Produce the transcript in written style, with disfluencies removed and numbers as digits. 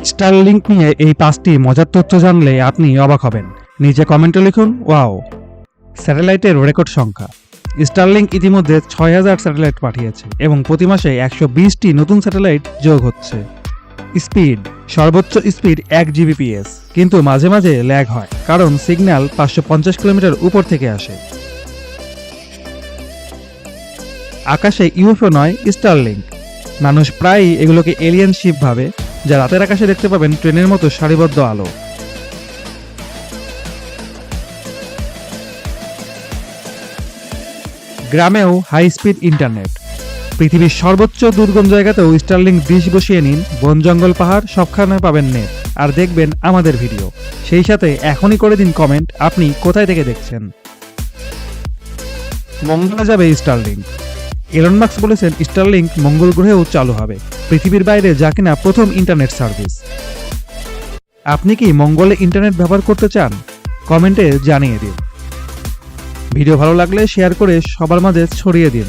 Starlink নিয়ে এই 5টি মজার তথ্য জানলে আপনি অবাক হবেন। নিচে কমেন্টে লিখুন ওয়াও। স্যাটেলাইটের রেকর্ড সংখ্যা। স্টারলিংক ইতিমধ্যে 6000 স্যাটেলাইট পাঠিয়েছে এবং প্রতি মাসে 120টি নতুন স্যাটেলাইট যোগ হচ্ছে। স্পিড। সর্বোচ্চ স্পিড 1 Gbps, কিন্তু মাঝে মাঝে ল্যাগ হয় কারণ সিগন্যাল 550 কিলোমিটার উপর থেকে আসে। আকাশে ইউএফও নয়, স্টারলিংক। মানুষ প্রায়ই এগুলোকে এলিয়েন শিপ ভাবে, যা রাতের আকাশে দেখতে পাবেন ট্রেনের মতো সারিবদ্ধ আলো। গ্রামেও হাই স্পিড ইন্টারনেট। পৃথিবীর সর্বোচ্চ দুর্গম জায়গাতেও স্টারলিংক ডিশ বসিয়ে নিন, বন জঙ্গল পাহাড় সবখানে পাবেন নেট, আর দেখবেন আমাদের ভিডিও। সেই সাথে এখনই করে দিন কমেন্ট আপনি কোথায় থেকে দেখছেন। মঙ্গলে যাবে স্টারলিংক। এলন মাস্ক বলেছেন স্টারলিংক মঙ্গল গ্রহেও চালু হবে, পৃথিবীর বাইরে যা কিনা প্রথম ইন্টারনেট সার্ভিস। আপনি কি মঙ্গলে ইন্টারনেট ব্যবহার করতে চান? কমেন্টে জানিয়ে দিন। ভিডিও ভালো লাগলে শেয়ার করে সবার মাঝে ছড়িয়ে দিন।